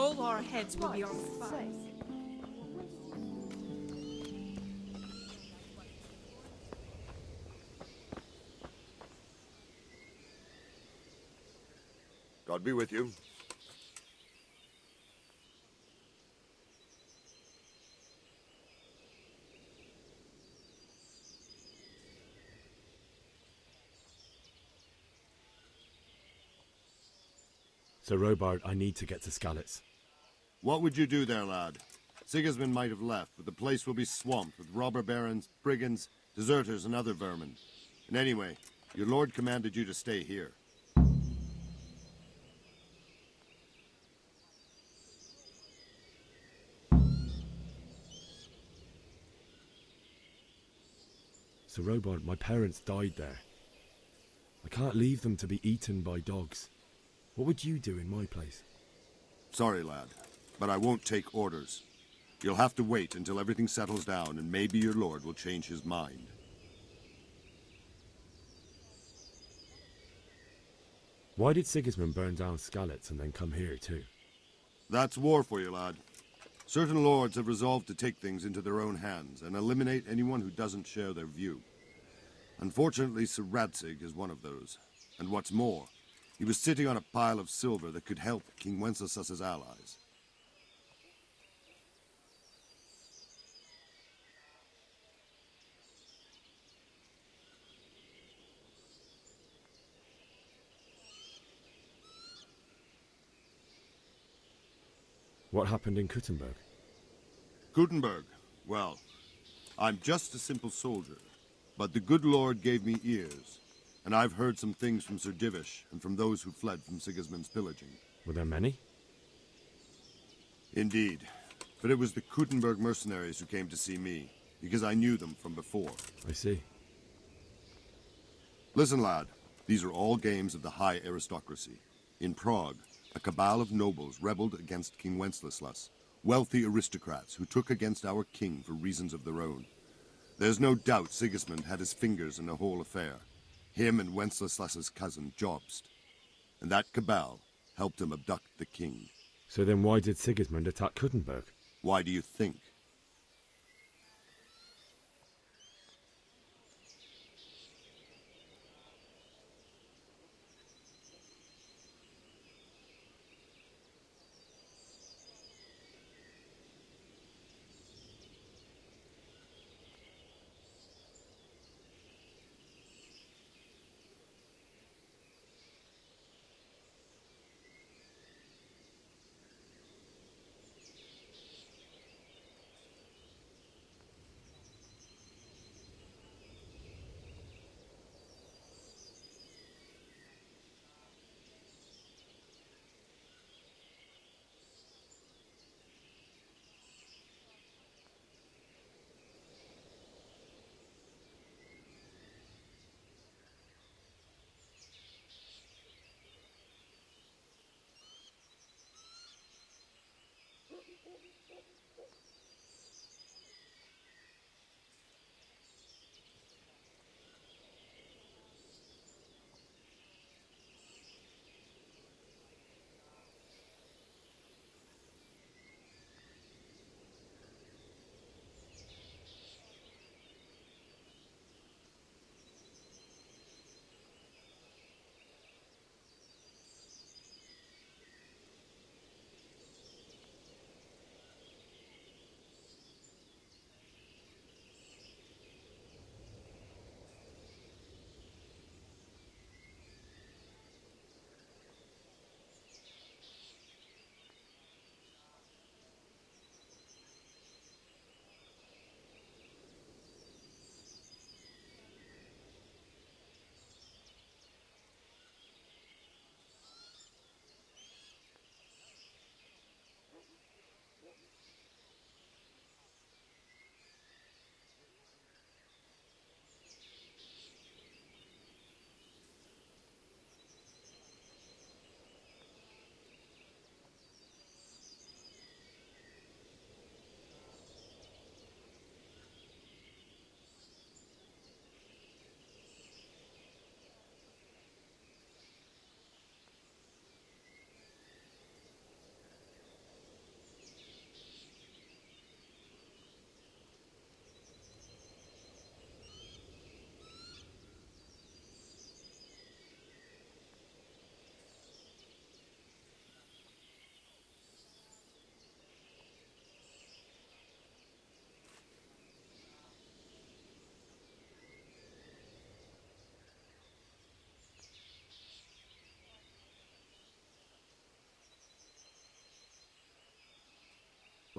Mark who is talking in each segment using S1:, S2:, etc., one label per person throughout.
S1: all our heads will be on fire.
S2: God be with you.
S3: Sir Robard, I need to get to Skalitz.
S2: What would you do there, lad? Sigismund might have left, but the place will be swamped with robber barons, brigands, deserters, and other vermin. And anyway, your lord commanded you to stay here.
S3: Sir Robard, my parents died there. I can't leave them to be eaten by dogs. What would you do in my place?
S2: Sorry, lad, but I won't take orders. You'll have to wait until everything settles down, and maybe your lord will change his mind.
S3: Why did Sigismund burn down Skalitz and then come here too?
S2: That's war for you, lad. Certain lords have resolved to take things into their own hands and eliminate anyone who doesn't share their view. Unfortunately, Sir Radzig is one of those. And what's more, he was sitting on a pile of silver that could help King Wenceslas's allies.
S3: What happened in Kuttenberg?
S2: Gutenberg, well, I'm just a simple soldier, but the good Lord gave me ears, and I've heard some things from Sir Divish and from those who fled from Sigismund's pillaging.
S3: Were there many?
S2: Indeed, but it was the Kuttenberg mercenaries who came to see me, because I knew them from before.
S3: I see.
S2: Listen, lad, these are all games of the high aristocracy. In Prague, a cabal of nobles rebelled against King Wenceslas, wealthy aristocrats who took against our king for reasons of their own. There's no doubt Sigismund had his fingers in the whole affair. Him and Wenceslas's cousin, Jobst. And that cabal helped him abduct the king.
S3: So then why did Sigismund attack Kuttenberg?
S2: Why do you think?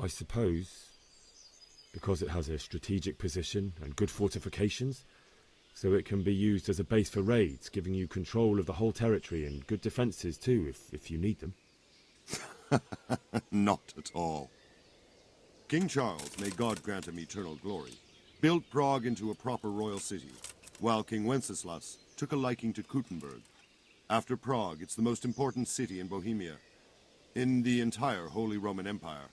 S3: I suppose because it has a strategic position and good fortifications, so it can be used as a base for raids, giving you control of the whole territory and good defences too, if you need them.
S2: Not at all. King Charles, may God grant him eternal glory, built Prague into a proper royal city, while King Wenceslas took a liking to Kuttenberg. After Prague, it's the most important city in Bohemia, in the entire Holy Roman Empire.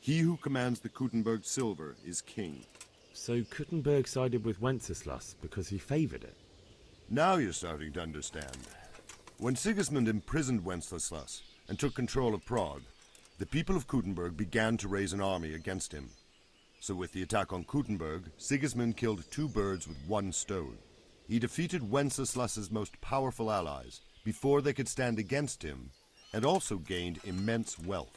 S2: He who commands the Kuttenberg silver is king.
S3: So Kuttenberg sided with Wenceslas because he favoured it?
S2: Now you're starting to understand. When Sigismund imprisoned Wenceslas and took control of Prague, the people of Kuttenberg began to raise an army against him. So with the attack on Kuttenberg, Sigismund killed two birds with one stone. He defeated Wenceslas's most powerful allies before they could stand against him, and also gained immense wealth.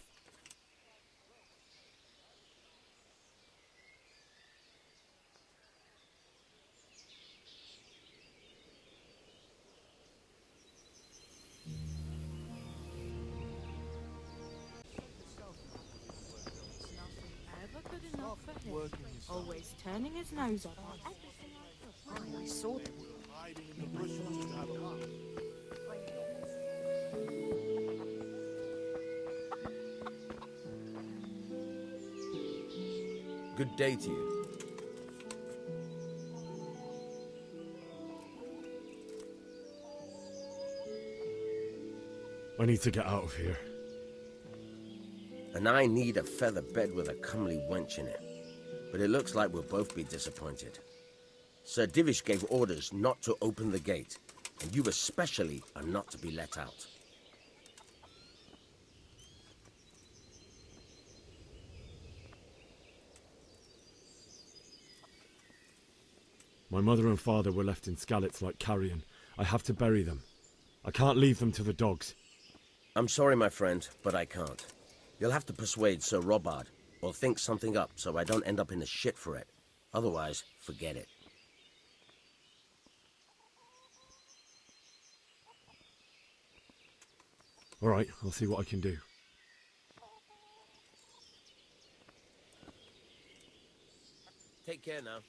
S1: Ever good enough for him. Always turning his nose up on everything I saw.
S4: Good day to you.
S3: I need to get out of here.
S4: And I need a feather bed with a comely wench in it. But it looks like we'll both be disappointed. Sir Divish gave orders not to open the gate, and you especially are not to be let out.
S3: My mother and father were left in Skalitz like carrion. I have to bury them. I can't leave them to the dogs.
S4: I'm sorry, my friend, but I can't. You'll have to persuade Sir Robard, or think something up so I don't end up in the shit for it. Otherwise, forget it.
S3: All right, I'll see what I can do.
S4: Take care now.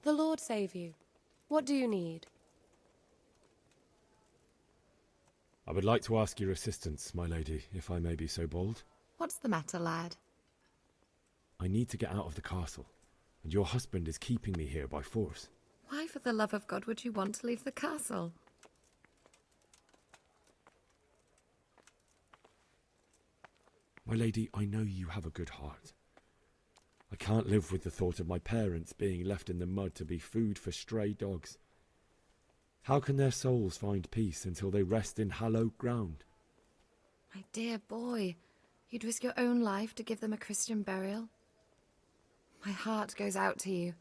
S5: The Lord save you. What do you need?
S3: I would like to ask your assistance, my lady, if I may be so bold.
S5: What's the matter, lad?
S3: I need to get out of the castle, and your husband is keeping me here by force.
S5: Why, for the love of God, would you want to leave the castle?
S3: My lady, I know you have a good heart. I can't live with the thought of my parents being left in the mud to be food for stray dogs. How can their souls find peace until they rest in hallowed ground?
S5: My dear boy, you'd risk your own life to give them a Christian burial? My heart goes out to you.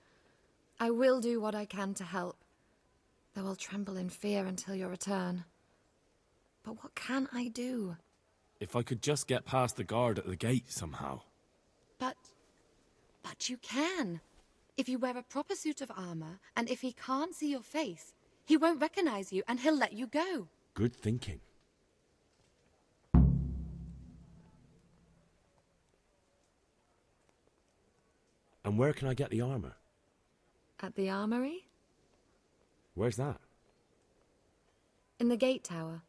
S5: I will do what I can to help, though I'll tremble in fear until your return. But what can I do?
S3: If I could just get past the guard at the gate somehow.
S5: But you can. If you wear a proper suit of armor, and if he can't see your face, he won't recognize you and he'll let you go.
S3: Good thinking. And where can I get the armor?
S5: At the armory?
S3: Where's that?
S5: In the gate tower.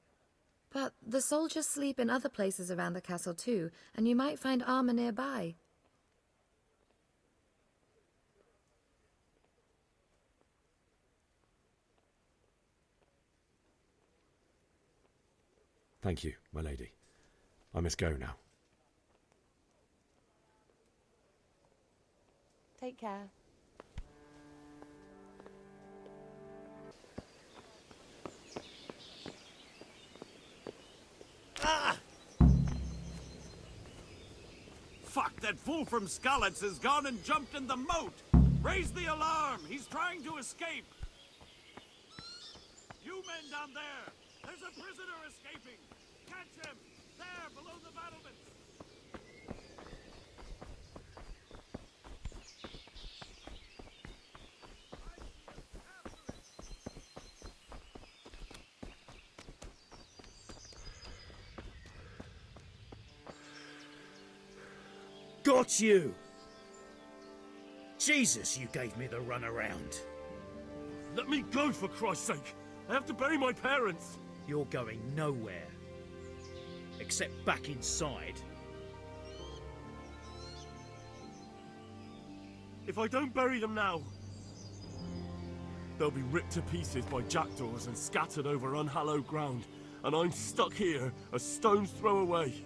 S5: But the soldiers sleep in other places around the castle too, and you might find armor nearby.
S3: Thank you, my lady. I must go now.
S5: Take care.
S6: Fuck, that fool from Skalitz has gone and jumped in the moat! Raise the alarm! He's trying to escape! You men down there! There's a prisoner escaping! Catch him! There, below the battlements!
S7: Got you! Jesus, you gave me the runaround.
S8: Let me go, for Christ's sake! I have to bury my parents!
S7: You're going nowhere. Except back inside.
S8: If I don't bury them now, they'll be ripped to pieces by jackdaws and scattered over unhallowed ground, and I'm stuck here, a stone's throw away.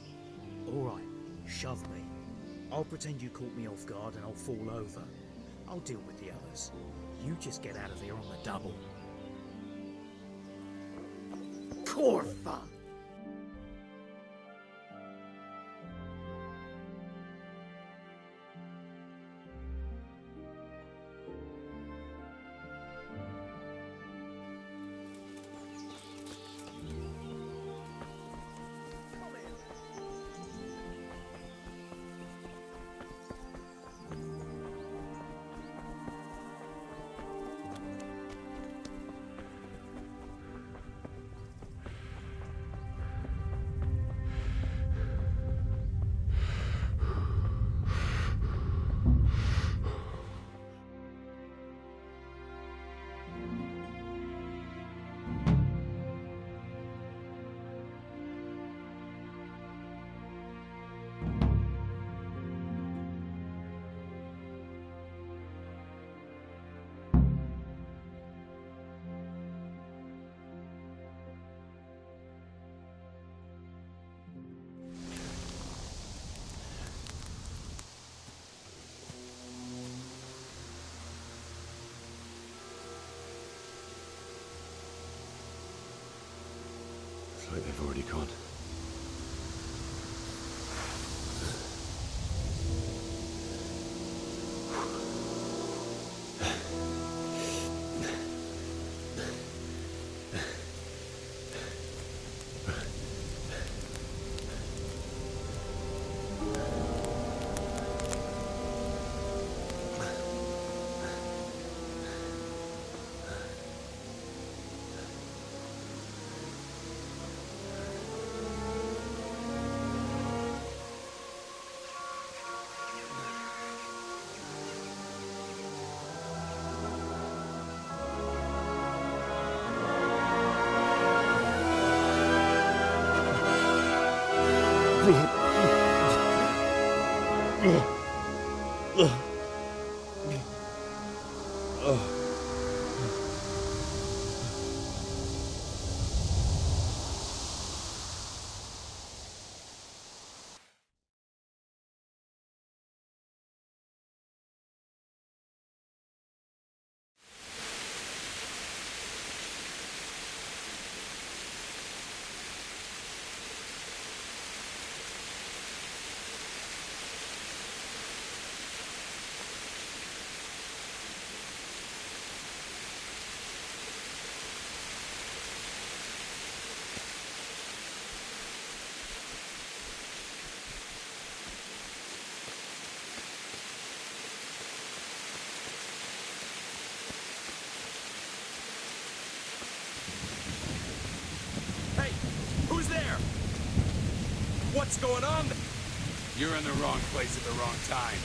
S7: Alright, shove me. I'll pretend you caught me off guard and I'll fall over. I'll deal with the others. You just get out of here on the double. Corfa!
S3: Looks like they've already gone.
S6: Hey, who's there? What's going on?
S9: You're in the wrong place at the wrong time.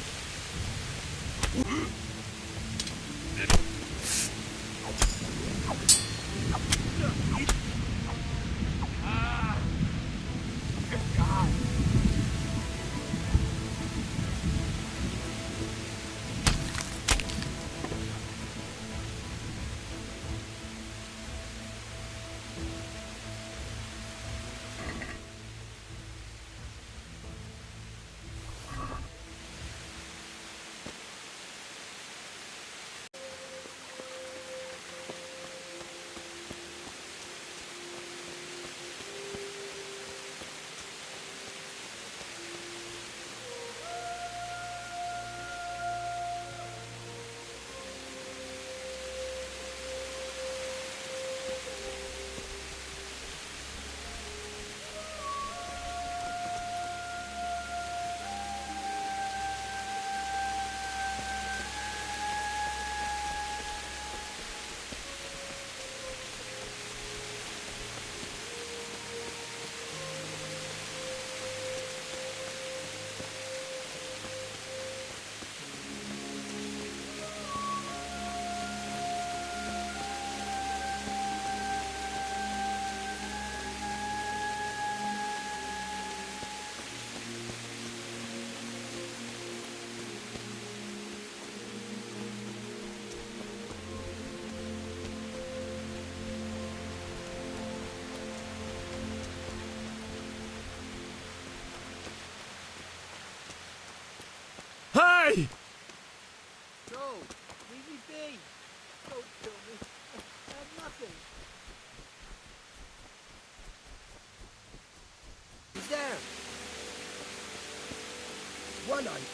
S7: night.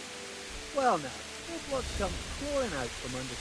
S7: Well now, look what's come crawling out from under.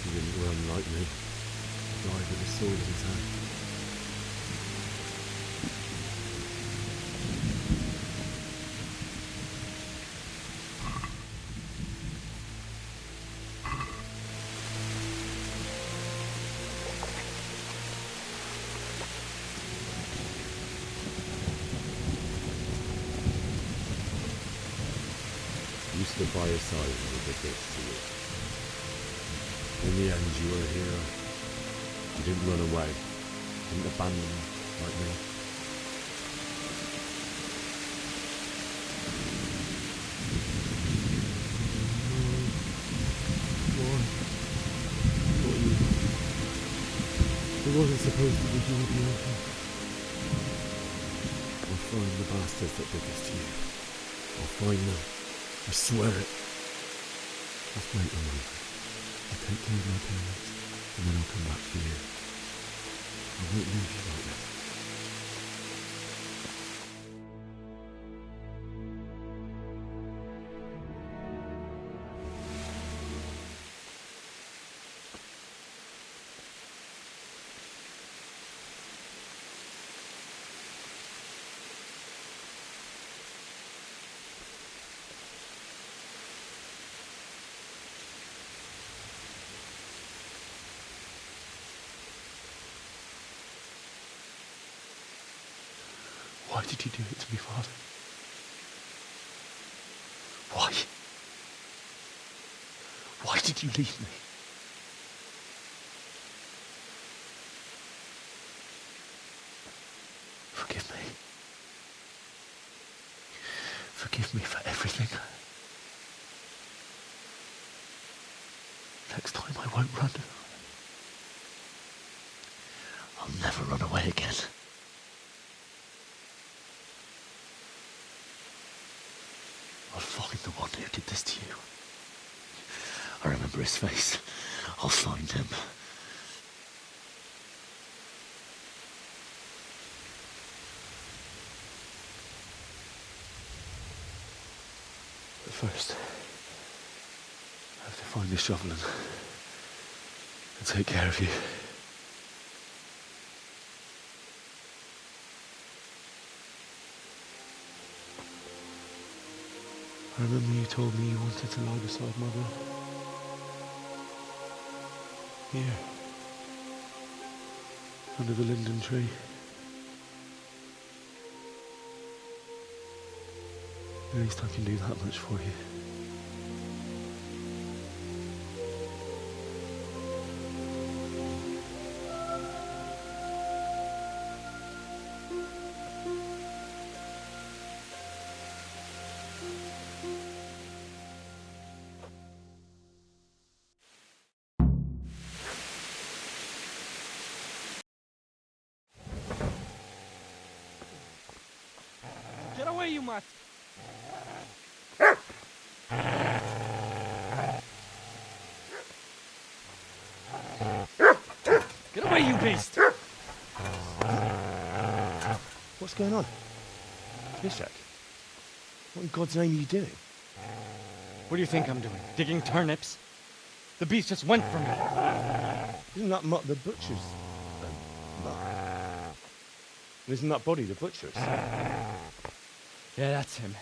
S3: He didn't run like me. He died with a sword in his hand. You stood by his side when he did this to you. In the end, you were a hero. You didn't run away. You didn't abandon him like me. Why? What you? It wasn't supposed to be you would be okay. I'll find the bastards that did this to you. I'll find them. I swear it. Just wait a moment. I'll take care of my parents, and then I'll come back for you. I won't leave you like this. Why did you do it to me, Father? Why? Why did you leave me? Forgive me. Forgive me for everything. Next time I won't run. I'll never run away again. I'll find the one who did this to you. I remember his face. I'll find him. But first, I have to find this shovel and take care of you. I remember you told me you wanted to lie beside Mother. Here. Under the linden tree. At least I can do that much for you.
S10: Get away, you mutt! Get away, you beast!
S3: What's going on? Bishak? What in God's name are you doing?
S10: What do you think I'm doing? Digging turnips? The beast just went from me.
S3: Isn't that Mutt the butcher's? Isn't that body the butcher's?
S10: Yeah, that's him.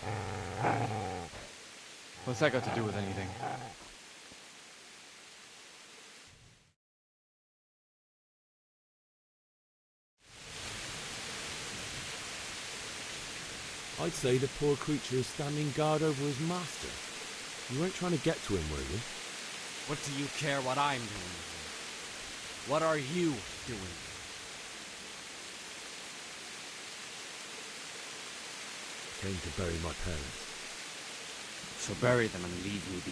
S10: What's that got to do with anything?
S3: I'd say the poor creature is standing guard over his master. You weren't trying to get to him, were you?
S10: What do you care what I'm doing here? What are you doing?
S3: Came to bury my parents.
S10: So bury them and leave me be.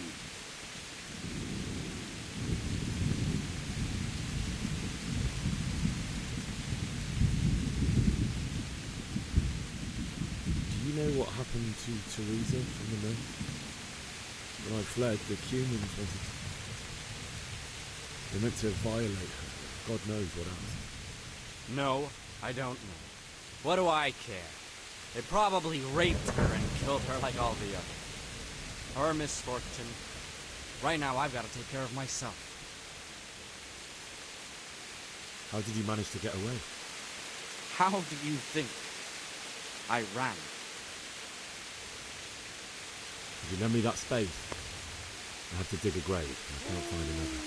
S3: Do you know what happened to Teresa from the men? When I fled, the humans wanted to... They meant to violate her. God knows what else.
S10: No, I don't know. What do I care? They probably raped her and killed her like all the others. Her misfortune. Right now, I've got to take care of myself.
S3: How did you manage to get away?
S10: How do you think I ran?
S3: Could you lend me that spade? I have to dig a grave. I can't find another.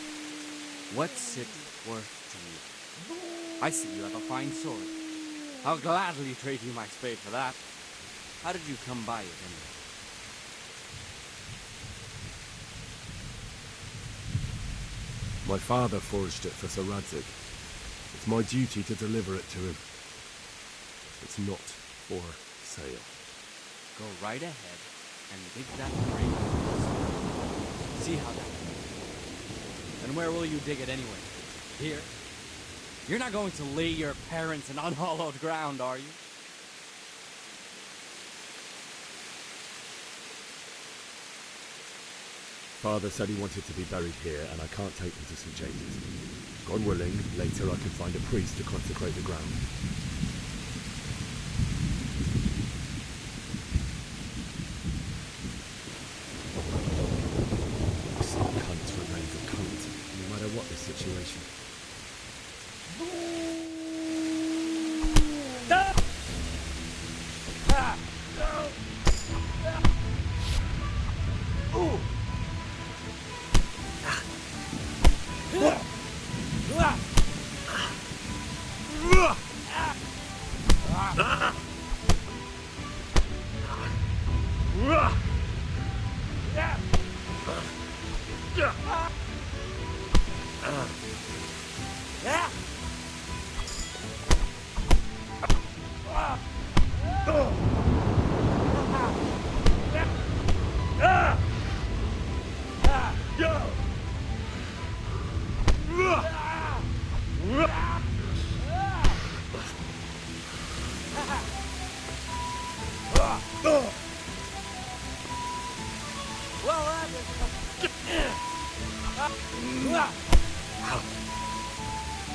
S10: What's it worth to you? I see you have a fine sword. I'll gladly trade you my spade for that. How did you come by it anyway?
S8: My father forged it for Sir Radzig. It's my duty to deliver it to him. It's not for sale.
S10: Go right ahead and dig that grave. See how that goes. And where will you dig it anyway? Here? You're not going to lay your parents in unhallowed ground, are you?
S3: Father said he wanted to be buried here, and I can't take him to St. James's. God willing, later I can find a priest to consecrate the ground. Some cunt remains a cunt, no matter what the situation.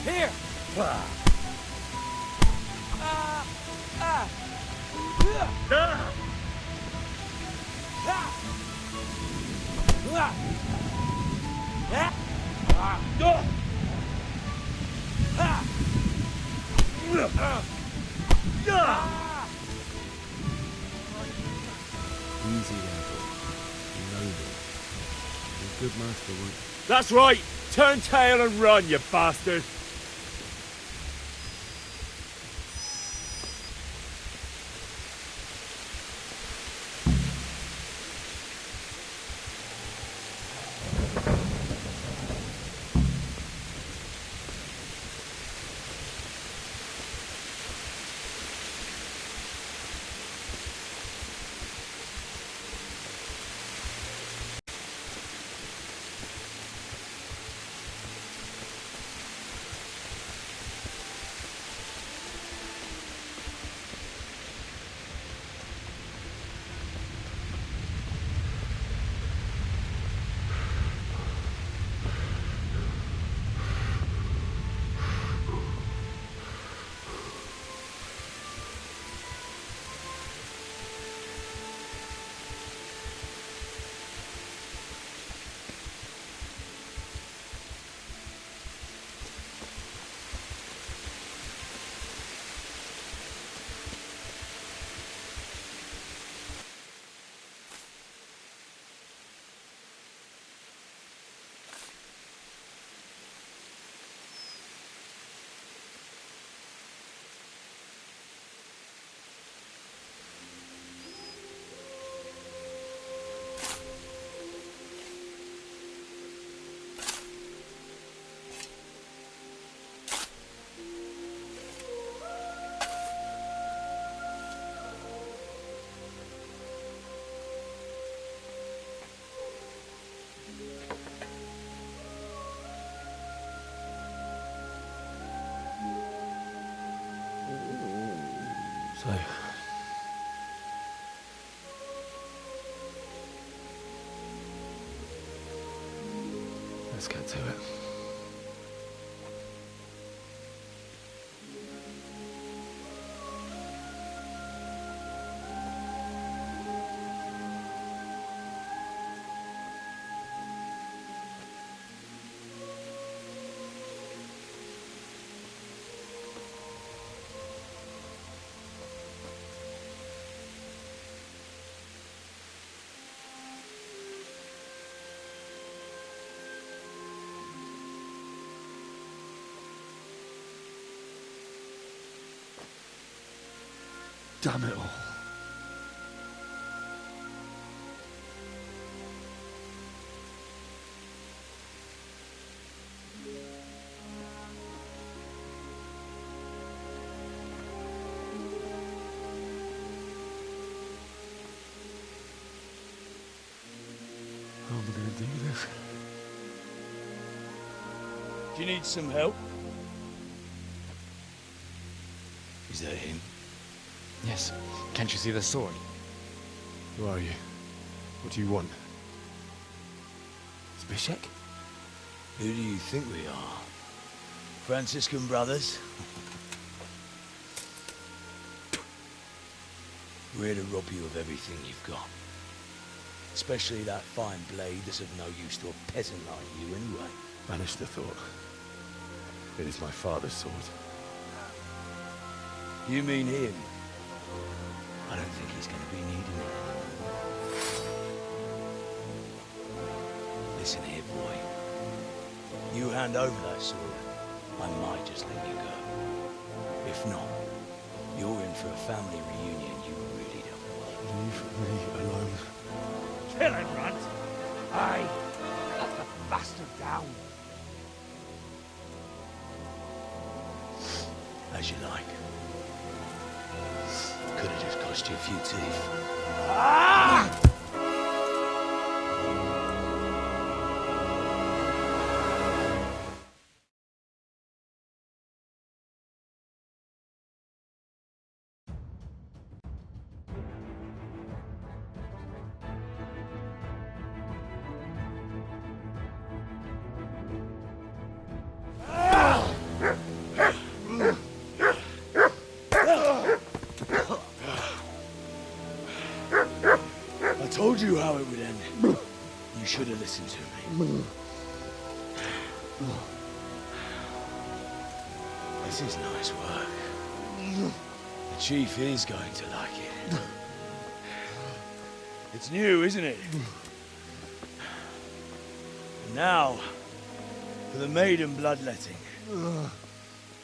S10: Here!
S3: Easy there, boy. You know me. Your good master won't...
S8: That's right! Turn tail and run, you bastard! So, let's get to it. Damn it all. How am I going to do this?
S11: Do you need some help? Is that him?
S10: Yes. Can't you see the sword?
S8: Who are you? What do you want?
S11: Zbyszek? Who do you think we are? Franciscan brothers? We're here to rob you of everything you've got. Especially that fine blade that's of no use to a peasant like you anyway.
S8: Banish the thought. It is my father's sword.
S11: You mean him? I don't think he's going to be needing it. Listen here, boy. You hand over that sword, I might just let you go. If not, you're in for a family reunion you really don't want.
S8: Leave me alone.
S7: Kill him, Runt! Aye! Cut the bastard down!
S11: As you like. Could have just cost you a few teeth.
S7: Ah!
S11: I told you how it would end. You should have listened to me. This is nice work. The chief is going to like it. It's new, isn't it? And now, for the maiden bloodletting.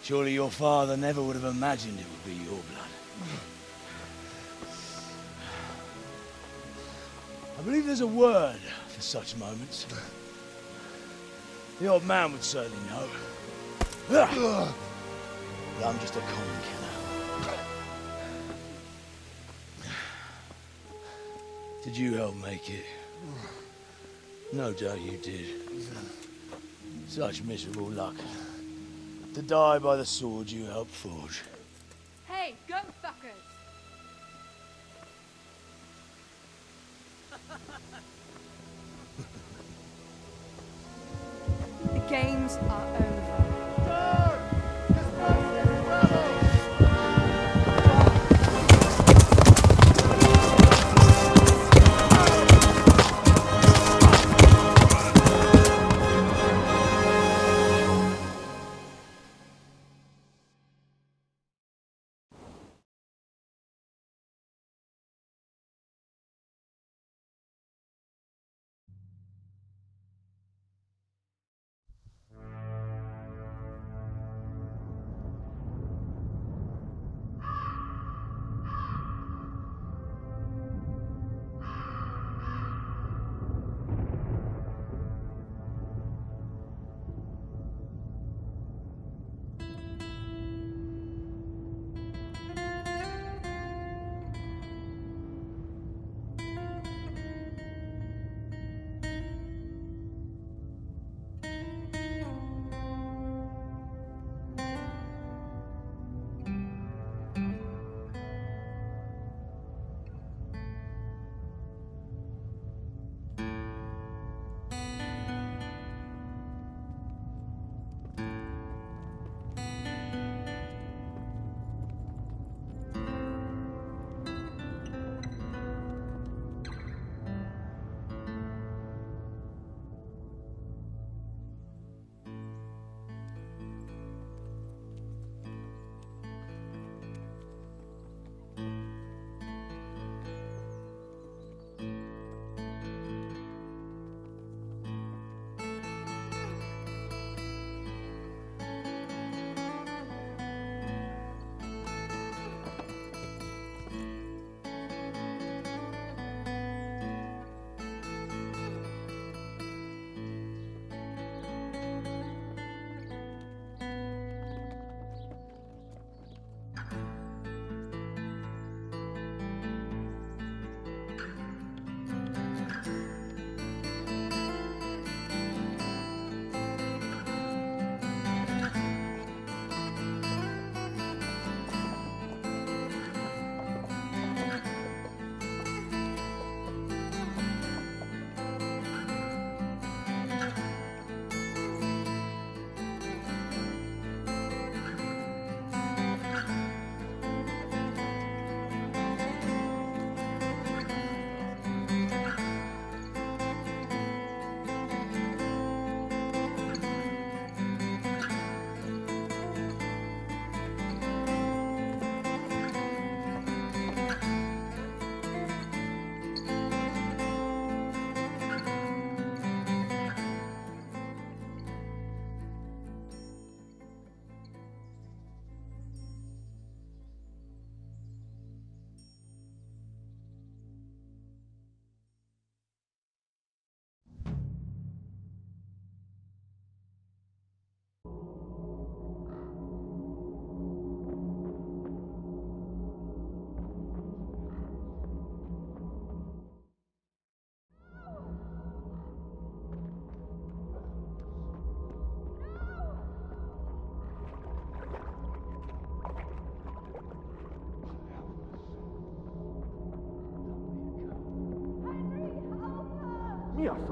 S11: Surely your father never would have imagined it would be your blood. I believe there's a word for such moments. The old man would certainly know. But I'm just a common killer. Did you help make it? No doubt you did. Such miserable luck. To die by the sword you helped forge.
S12: Hey, go fuckers! The games are over.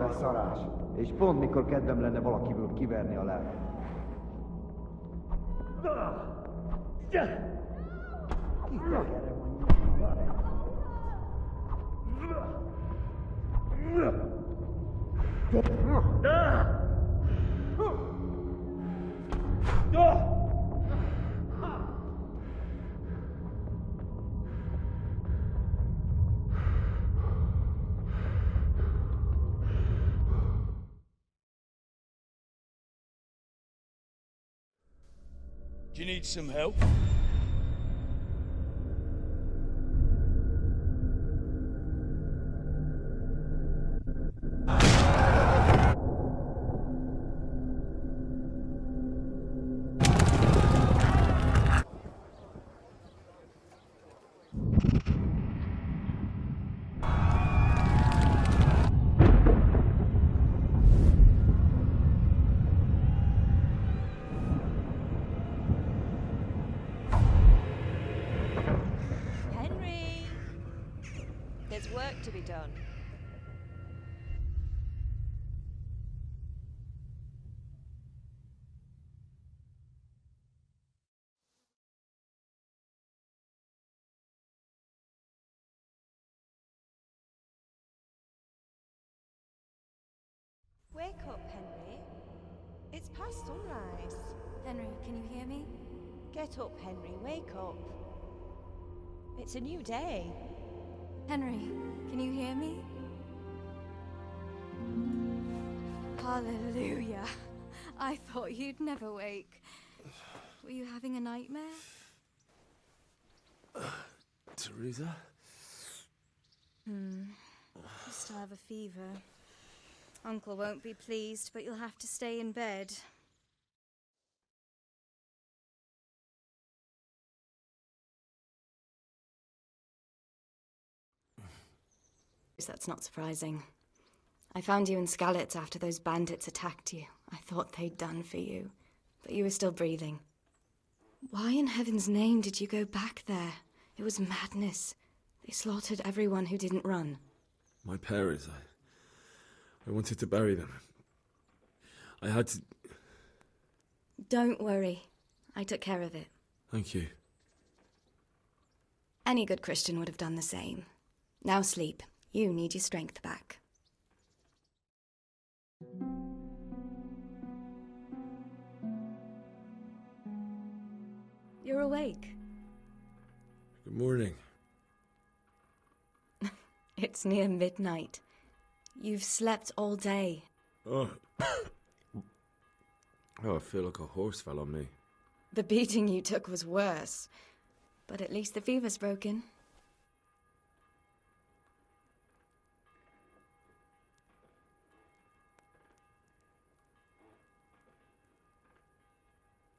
S13: Beszarás. És pont mikor kedvem lenne valakiből kiverni a lelket.
S11: Do you need some help?
S14: Henry! There's work to be done. Wake up, Henry. It's past sunrise.
S1: Henry, can you hear me?
S14: Get up, Henry. Wake up. It's a new day.
S1: Henry, can you hear me? Hallelujah. I thought you'd never wake. Were you having a nightmare?
S8: Teresa?
S1: You still have a fever. Uncle won't be pleased, but you'll have to stay in bed. That's not surprising. I found you in Skalitz after those bandits attacked you. I thought they'd done for you, but you were still breathing. Why in heaven's name did you go back there? It was madness. They slaughtered everyone who didn't run.
S3: My parents, I wanted to bury them. I had to...
S1: Don't worry. I took care of it.
S3: Thank you.
S1: Any good Christian would have done the same. Now sleep. You need your strength back. You're awake.
S3: Good morning.
S1: It's near midnight. You've slept all day.
S3: Oh. Oh, I feel like a horse fell on me.
S1: The beating you took was worse. But at least the fever's broken.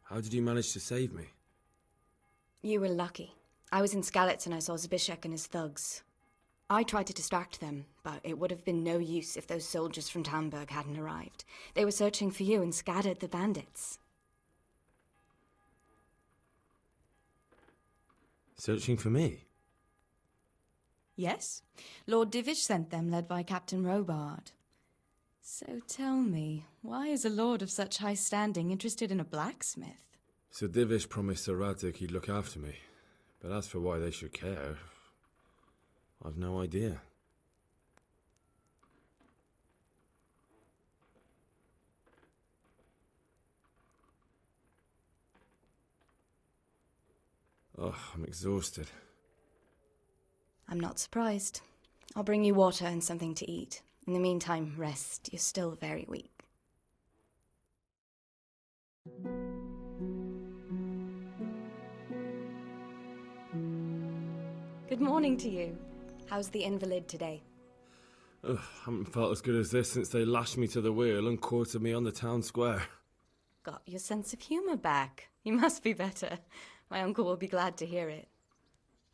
S3: How did you manage to save me?
S1: You were lucky. I was in Skalitz and I saw Zbyszek and his thugs. I tried to distract them, but it would have been no use if those soldiers from Tamburg hadn't arrived. They were searching for you and scattered the bandits.
S3: Searching for me?
S1: Yes. Lord Divish sent them, led by Captain Robard. So tell me, why is a lord of such high standing interested in a blacksmith?
S3: Sir Divish promised Sir Radzig he'd look after me. But as for why they should care, I've no idea. Oh, I'm exhausted.
S1: I'm not surprised. I'll bring you water and something to eat. In the meantime, rest. You're still very weak. Good morning to you. How's the invalid today?
S3: Ugh, haven't felt as good as this since they lashed me to the wheel and quartered me on the town square.
S1: Got your sense of humour back. You must be better. My uncle will be glad to hear it.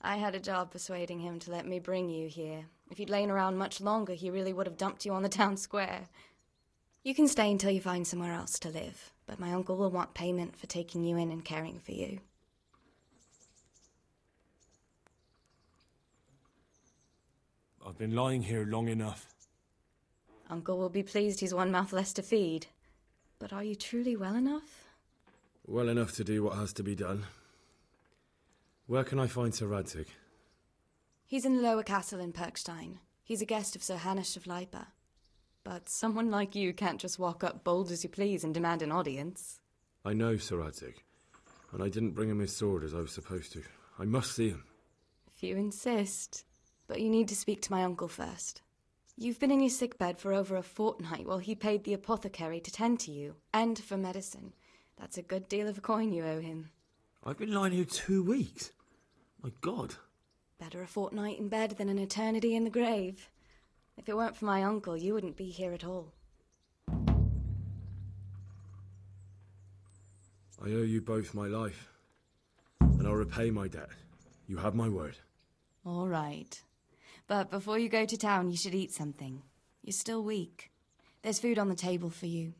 S1: I had a job persuading him to let me bring you here. If you'd lain around much longer, he really would have dumped you on the town square. You can stay until you find somewhere else to live, but my uncle will want payment for taking you in and caring for you.
S8: I've been lying here long enough.
S1: Uncle will be pleased he's one mouth less to feed. But are you truly well enough?
S3: Well enough to do what has to be done. Where can I find Sir Radzig?
S1: He's in the lower castle in Perkstein. He's a guest of Sir Hanush of Leipa. But someone like you can't just walk up bold as you please and demand an audience.
S3: I know Sir Radzig, and I didn't bring him his sword as I was supposed to. I must see him.
S1: If you insist. But you need to speak to my uncle first. You've been in your sickbed for over a fortnight while he paid the apothecary to tend to you, and for medicine. That's a good deal of coin you owe him.
S3: I've been lying here 2 weeks. My God.
S1: Better a fortnight in bed than an eternity in the grave. If it weren't for my uncle, you wouldn't be here at all.
S3: I owe you both my life, and I'll repay my debt. You have my word.
S1: All right. But before you go to town, you should eat something. You're still weak. There's food on the table for you.